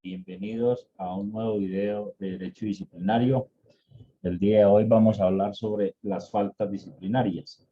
Bienvenidos a un nuevo video de Derecho Disciplinario. El día de hoy vamos a hablar sobre las faltas disciplinarias.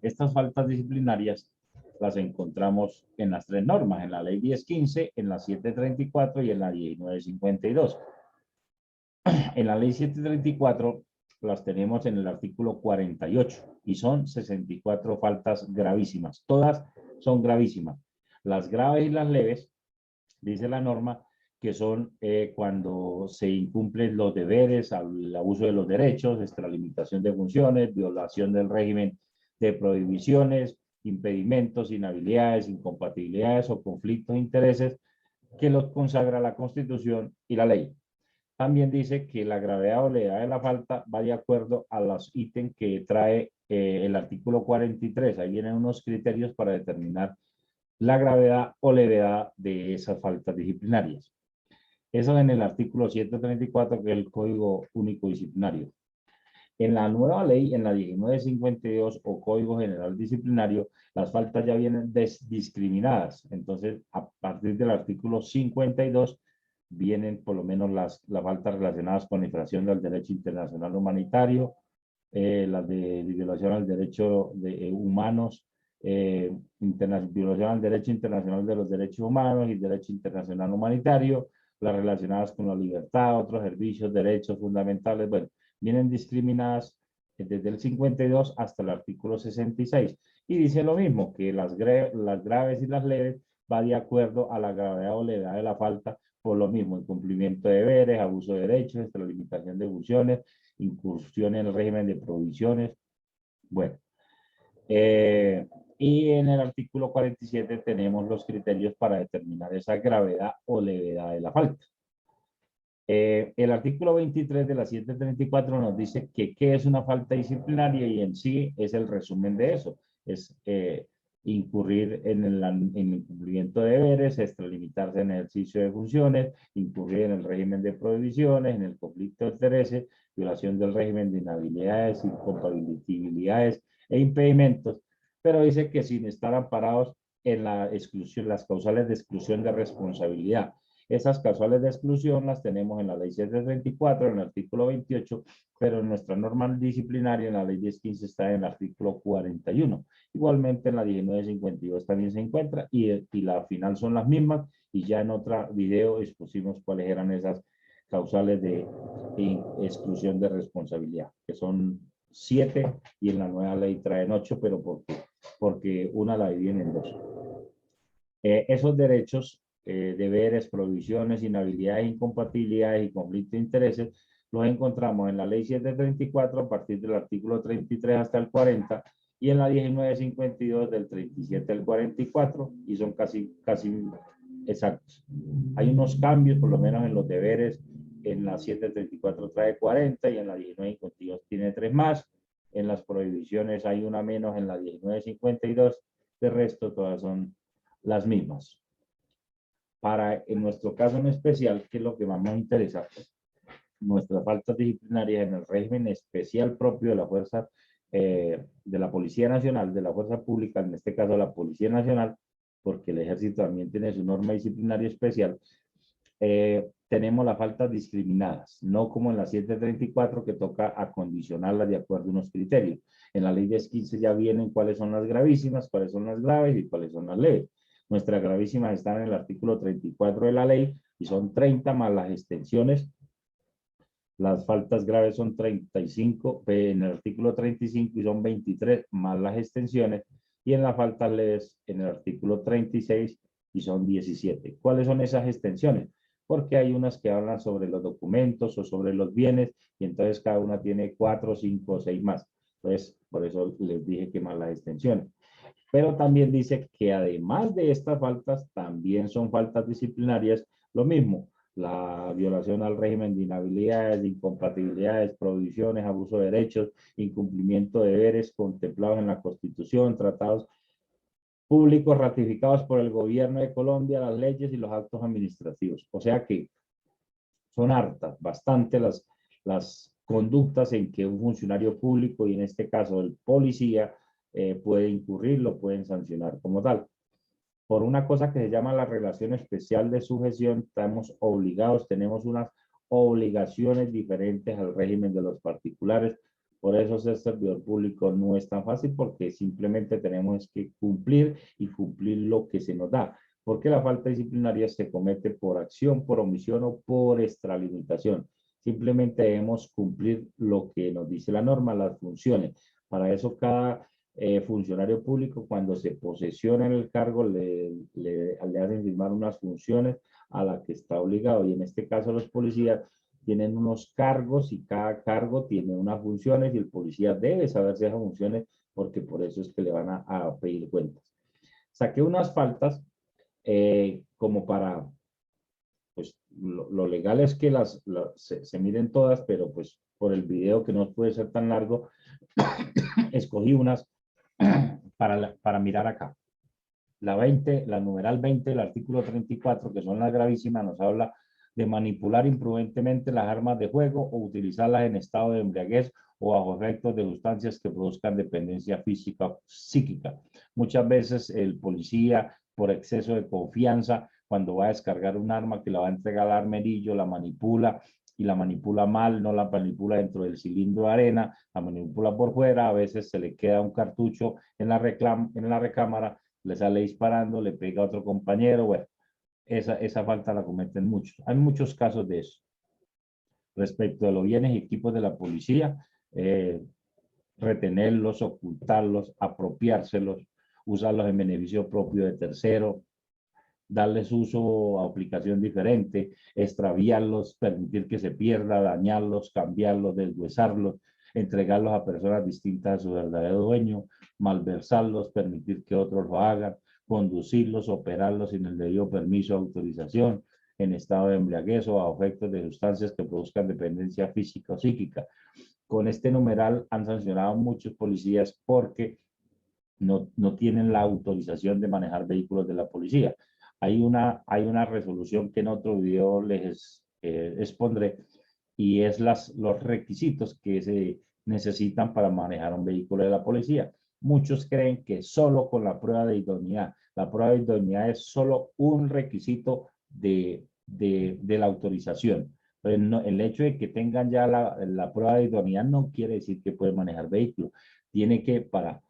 Estas faltas disciplinarias las encontramos en las tres normas, en la Ley 1015, en la 734 y en la 1952. En la Ley 734 las tenemos en el artículo 48 y son 64 faltas gravísimas. Todas son gravísimas. Las graves y las leves, dice la norma, que son cuando se incumplen los deberes, el abuso de los derechos, extralimitación de funciones, violación del régimen de prohibiciones, impedimentos, inhabilidades, incompatibilidades o conflictos de intereses que los consagra la Constitución y la ley. También dice que la gravedad o levedad de la falta va de acuerdo a los ítems que trae el artículo 43. Ahí vienen unos criterios para determinar la gravedad o levedad de esas faltas disciplinarias. Eso en el artículo 134, que es el Código Único Disciplinario. En la nueva ley, en la 1952 o Código General Disciplinario, las faltas ya vienen discriminadas. Entonces, a partir del artículo 52, vienen por lo menos las faltas relacionadas con infracción del derecho internacional humanitario, las de violación al derecho de humanos, violación al derecho internacional de los derechos humanos y derecho internacional humanitario, las relacionadas con la libertad, otros servicios, derechos fundamentales, bueno, vienen discriminadas desde el 52 hasta el artículo 66. Y dice lo mismo, que las graves y las leves va de acuerdo a la gravedad o levedad de la falta, por lo mismo, incumplimiento de deberes, abuso de derechos, extralimitación de funciones, incursión en el régimen de prohibiciones. Bueno, y en el artículo 47 tenemos los criterios para determinar esa gravedad o levedad de la falta. El artículo 23 de la 734 nos dice que qué es una falta disciplinaria y en sí es el resumen de eso. Es incurrir en el incumplimiento de deberes, extralimitarse en el ejercicio de funciones, incurrir en el régimen de prohibiciones, en el conflicto de intereses, violación del régimen de inhabilidades, incompatibilidades e impedimentos, pero dice que sin estar amparados en la exclusión, las causales de exclusión de responsabilidad. Esas causales de exclusión las tenemos en la ley 734, en el artículo 28, pero en nuestra norma disciplinaria, en la ley 1015, está en el artículo 41. Igualmente en la 1952 también se encuentra y la final son las mismas, y ya en otro video expusimos cuáles eran esas causales de exclusión de responsabilidad, que son 7 y en la nueva ley traen 8, pero porque una la dividen en dos. Esos derechos, deberes, prohibiciones, inhabilidades, incompatibilidades y conflicto de intereses los encontramos en la ley 734 a partir del artículo 33 hasta el 40 y en la 1952 del 37 al 44 y son casi exactos. Hay unos cambios, por lo menos en los deberes. En la 734 trae 40 y en la 1952 tiene 3 más. En las prohibiciones hay una menos en la 1952. De resto, todas son las mismas. En nuestro caso en especial, que es lo que más nos interesa, nuestras faltas disciplinarias en el régimen especial propio de la Fuerza, de la Policía Nacional, de la Fuerza Pública, en este caso la Policía Nacional, porque el Ejército también tiene su norma disciplinaria especial, tenemos las faltas discriminadas, no como en la 734 que toca acondicionarlas de acuerdo a unos criterios. En la ley 1015 ya vienen cuáles son las gravísimas, cuáles son las graves y cuáles son las leves. Nuestras gravísimas están en el artículo 34 de la ley y son 30 más las extensiones. Las faltas graves son 35 en el artículo 35 y son 23 más las extensiones. Y en las faltas leves en el artículo 36 y son 17. ¿Cuáles son esas extensiones? Porque hay unas que hablan sobre los documentos o sobre los bienes y entonces cada una tiene 4, 5 o 6 más. Entonces, por eso les dije que más las extensiones. Pero también dice que además de estas faltas, también son faltas disciplinarias, lo mismo, la violación al régimen de inhabilidades, de incompatibilidades, prohibiciones, abuso de derechos, incumplimiento de deberes contemplados en la Constitución, tratados públicos ratificados por el gobierno de Colombia, las leyes y los actos administrativos. O sea que son hartas, bastante las conductas en que un funcionario público, y en este caso el policía, puede incurrir, lo pueden sancionar como tal. por una cosa que se llama la relación especial de sujeción, estamos obligados, tenemos unas obligaciones diferentes al régimen de los particulares. Por eso ser servidor público no es tan fácil, porque simplemente tenemos que cumplir y cumplir lo que se nos da. Porque la falta disciplinaria se comete por acción, por omisión o por extralimitación. Simplemente debemos cumplir lo que nos dice la norma, las funciones. Para eso cada funcionario público, cuando se posesiona en el cargo, le hacen firmar unas funciones a las que está obligado. Y en este caso los policías tienen unos cargos y cada cargo tiene unas funciones y el policía debe saberse esas funciones, porque por eso es que le van a pedir cuentas. Saqué unas faltas como para, pues lo legal es que se miren todas, pero pues por el video que no puede ser tan largo, escogí unas para mirar acá. La 20, la numeral 20, el artículo 34, que son las gravísimas, nos habla de manipular imprudentemente las armas de fuego o utilizarlas en estado de embriaguez o bajo efectos de sustancias que produzcan dependencia física o psíquica. Muchas veces el policía, por exceso de confianza, cuando va a descargar un arma que la va a entregar al armerillo, la manipula y la manipula mal, no la manipula dentro del cilindro de arena, la manipula por fuera, a veces se le queda un cartucho en la recámara, le sale disparando, le pega a otro compañero. Bueno, esa falta la cometen muchos. Hay muchos casos de eso. Respecto a los bienes y equipos de la policía, retenerlos, ocultarlos, apropiárselos, usarlos en beneficio propio de tercero, darles uso o aplicación diferente, extraviarlos, permitir que se pierda, dañarlos, cambiarlos, deshuesarlos, entregarlos a personas distintas a su verdadero dueño, malversarlos, permitir que otros lo hagan, conducirlos, operarlos sin el debido permiso o autorización, en estado de embriaguez o a efectos de sustancias que produzcan dependencia física o psíquica. Con este numeral han sancionado a muchos policías porque no tienen la autorización de manejar vehículos de la policía. Hay una resolución que en otro video les expondré, y es los requisitos que se necesitan para manejar un vehículo de la policía. Muchos creen que solo con la prueba de idoneidad. La prueba de idoneidad es solo un requisito de la autorización. Pero no, el hecho de que tengan ya la prueba de idoneidad no quiere decir que pueden manejar vehículo. Tiene que, para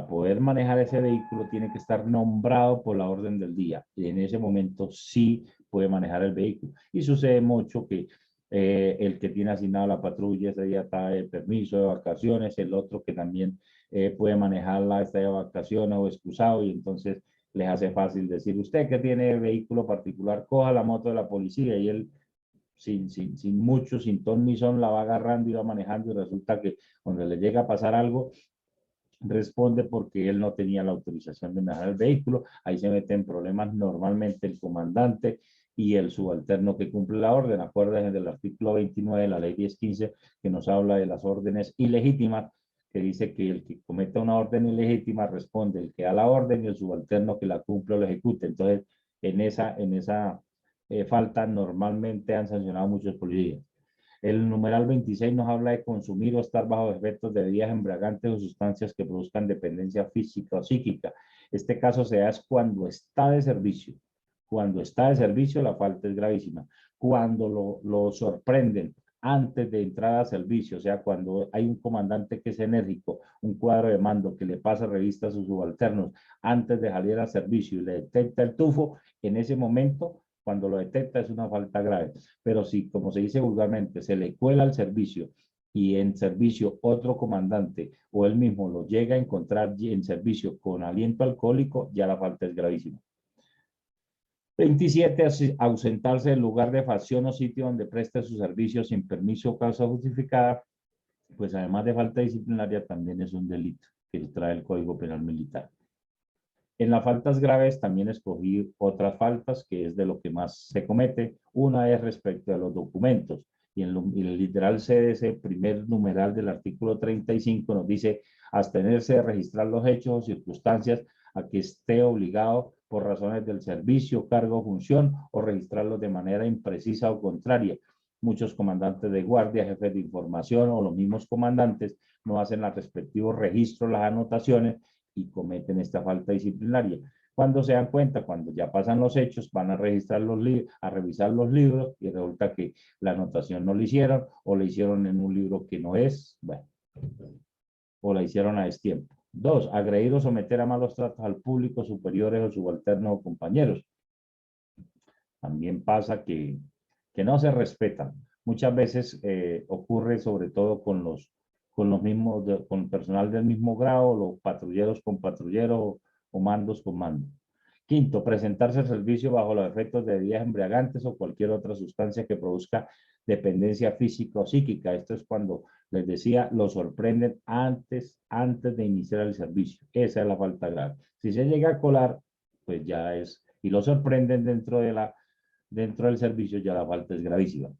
poder manejar ese vehículo, tiene que estar nombrado por la orden del día. Y en ese momento sí puede manejar el vehículo. Y sucede mucho que el que tiene asignado la patrulla ese día está de permiso de vacaciones, el otro que también puede manejarla está de vacaciones o excusado, y entonces les hace fácil decir: usted que tiene vehículo particular, coja la moto de la policía, y él sin mucho, sin ton ni son, la va agarrando y va manejando, y resulta que cuando le llega a pasar algo, responde porque él no tenía la autorización de manejar el vehículo. Ahí se meten problemas normalmente el comandante y el subalterno que cumple la orden. Acuérdense del artículo 29 de la ley 1015, que nos habla de las órdenes ilegítimas, que dice que el que cometa una orden ilegítima responde el que da la orden y el subalterno que la cumple o la ejecute. Entonces, en esa falta normalmente han sancionado muchos policías. El numeral 26 nos habla de consumir o estar bajo efectos de bebidas embriagantes o sustancias que produzcan dependencia física o psíquica. Este caso se da es cuando está de servicio. Cuando está de servicio, la falta es gravísima. Cuando lo sorprenden antes de entrar a servicio, o sea, cuando hay un comandante que es enérgico, un cuadro de mando que le pasa revista a sus subalternos antes de salir a servicio y le detecta el tufo, en ese momento, cuando lo detecta, es una falta grave. Pero si, como se dice vulgarmente, se le cuela al servicio y en servicio otro comandante o él mismo lo llega a encontrar en servicio con aliento alcohólico, ya la falta es gravísima. 27, ausentarse del lugar de facción o sitio donde preste su servicio sin permiso o causa justificada, pues además de falta disciplinaria también es un delito que trae el Código Penal Militar. En las faltas graves también escogí otras faltas, que es de lo que más se comete. Una es respecto a los documentos. Y en el literal C de ese primer numeral del artículo 35 nos dice: abstenerse de registrar los hechos o circunstancias a que esté obligado por razones del servicio, cargo o función, o registrarlos de manera imprecisa o contraria. Muchos comandantes de guardia, jefes de información o los mismos comandantes no hacen los respectivos registros, las anotaciones, y cometen esta falta disciplinaria. Cuando se dan cuenta, cuando ya pasan los hechos, van a registrar los libros, a revisar los libros y resulta que la anotación no la hicieron o la hicieron en un libro que no es, bueno, o la hicieron a destiempo. 2, agredir o someter a malos tratos al público, superiores o subalternos o compañeros. También pasa que no se respetan. Muchas veces ocurre sobre todo con los mismos, con el personal del mismo grado, los patrulleros con patrulleros o mandos con mando. 5, presentarse al servicio bajo los efectos de bebidas embriagantes o cualquier otra sustancia que produzca dependencia física o psíquica. Esto es cuando, les decía, lo sorprenden antes de iniciar el servicio. Esa es la falta grave. Si se llega a colar, pues ya es, y lo sorprenden dentro del servicio, ya la falta es gravísima.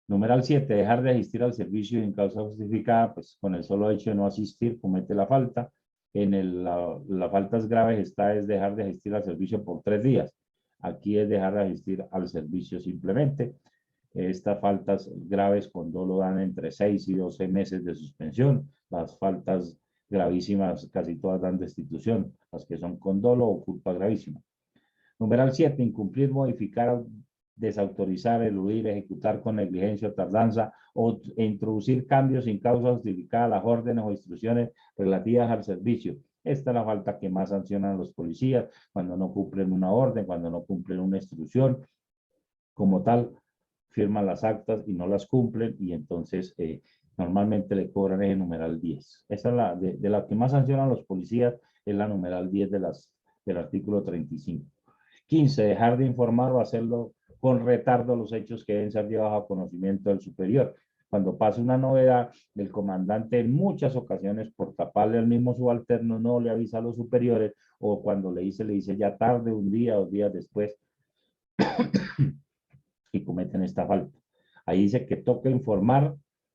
Numeral 7, dejar de asistir al servicio en causa justificada, pues con el solo hecho de no asistir comete la falta. Las faltas graves está es dejar de asistir al servicio por 3 días. Aquí es dejar de asistir al servicio simplemente. Estas faltas graves con dolo dan entre 6 y 12 meses de suspensión. Las faltas gravísimas casi todas dan destitución. Las que son con dolo o culpa gravísima. Numeral 7, incumplir, modificar, desautorizar, eludir, ejecutar con negligencia o tardanza o introducir cambios sin causa justificada a las órdenes o instrucciones relativas al servicio. Esta es la falta que más sancionan los policías cuando no cumplen una orden, cuando no cumplen una instrucción. Como tal, firman las actas y no las cumplen y entonces normalmente le cobran el numeral 10. Esa es de la que más sancionan los policías, es la numeral 10 del artículo 35. 15, dejar de informar o hacerlo con retardo los hechos que deben ser llevados a conocimiento del superior. Cuando pasa una novedad, el comandante en muchas ocasiones, por taparle al mismo subalterno, no le avisa a los superiores, o cuando le dice ya tarde, un día o 2 días después, y cometen esta falta. Ahí dice que toca informar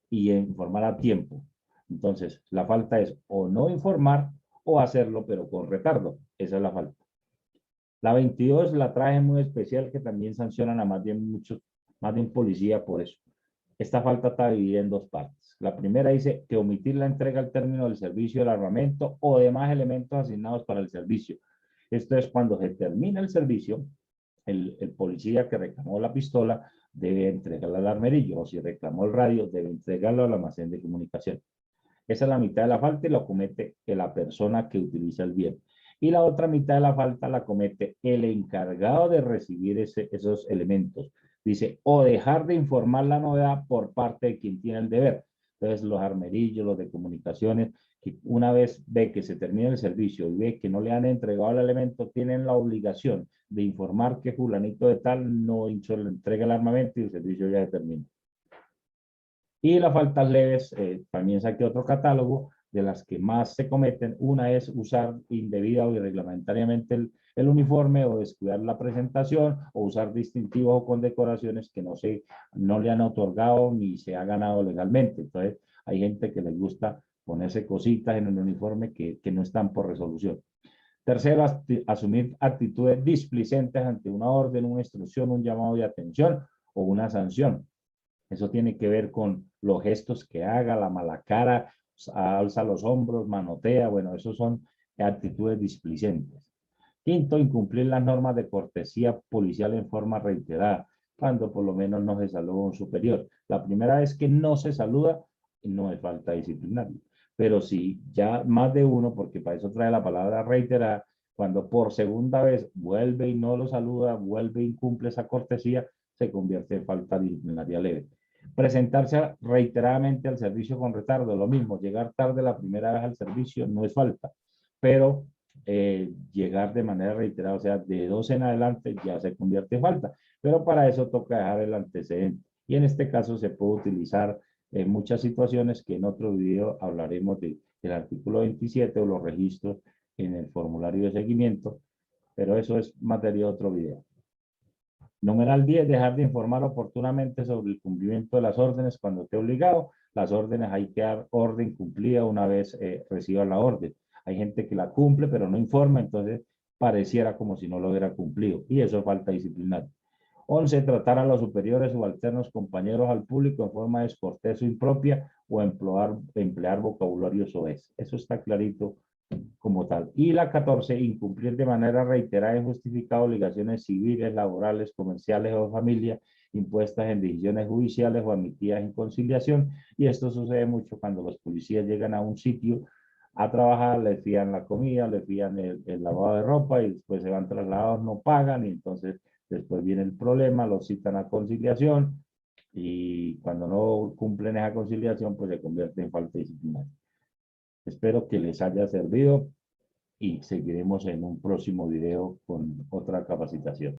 y informar a tiempo. Entonces, la falta es o no informar o hacerlo, pero con retardo. Esa es la falta. La 22 la traje muy especial que también sancionan a más de un policía por eso. Esta falta está dividida en 2 partes. La primera dice que omitir la entrega al término del servicio del armamento o demás elementos asignados para el servicio. Esto es cuando se termina el servicio, el policía que reclamó la pistola debe entregarla al armerillo, o si reclamó el radio, debe entregarlo al almacén de comunicación. Esa es la mitad de la falta y la comete la persona que utiliza el bien. Y la otra mitad de la falta la comete el encargado de recibir esos elementos. Dice, o dejar de informar la novedad por parte de quien tiene el deber. Entonces, los armerillos, los de comunicaciones, que una vez ve que se termina el servicio y ve que no le han entregado el elemento, tienen la obligación de informar que fulanito de tal no hizo la entrega del armamento y el servicio ya se termina. Y las faltas leves, también saqué otro catálogo de las que más se cometen. Una es usar indebida o irreglamentariamente el uniforme o descuidar la presentación o usar distintivos o condecoraciones que no le han otorgado ni se ha ganado legalmente. Entonces, hay gente que les gusta ponerse cositas en el uniforme que no están por resolución. Tercero, asumir actitudes displicentes ante una orden, una instrucción, un llamado de atención o una sanción. Eso tiene que ver con los gestos que haga, la mala cara, alza los hombros, manotea. Bueno, esos son actitudes displicentes. Quinto, incumplir las normas de cortesía policial en forma reiterada, cuando por lo menos no se saluda a un superior. La primera vez que no se saluda, no es falta disciplinaria. Pero si ya más de uno, porque para eso trae la palabra reiterada, cuando por segunda vez vuelve y no lo saluda, vuelve e incumple esa cortesía, se convierte en falta disciplinaria leve. Presentarse reiteradamente al servicio con retardo, lo mismo, llegar tarde la primera vez al servicio no es falta, pero llegar de manera reiterada, o sea, de 2 en adelante ya se convierte en falta, pero para eso toca dejar el antecedente. Y en este caso se puede utilizar en muchas situaciones que en otro video hablaremos del artículo 27 o los registros en el formulario de seguimiento, pero eso es materia de otro video. Numeral 10, dejar de informar oportunamente sobre el cumplimiento de las órdenes cuando esté obligado. Las órdenes hay que dar orden cumplida una vez reciba la orden. Hay gente que la cumple pero no informa, entonces pareciera como si no lo hubiera cumplido y eso es falta disciplinaria. 11, tratar a los superiores, subalternos, compañeros al público en forma descortés o impropia o emplear vocabulario soez. Eso está clarito como tal. Y la 14, incumplir de manera reiterada e injustificada obligaciones civiles, laborales, comerciales o de familia impuestas en decisiones judiciales o admitidas en conciliación. Y esto sucede mucho cuando los policías llegan a un sitio a trabajar, les fían la comida, les fían el lavado de ropa y después se van trasladados, no pagan y entonces después viene el problema, los citan a conciliación y cuando no cumplen esa conciliación pues se convierte en falta disciplinaria. Espero que les haya servido y seguiremos en un próximo video con otra capacitación.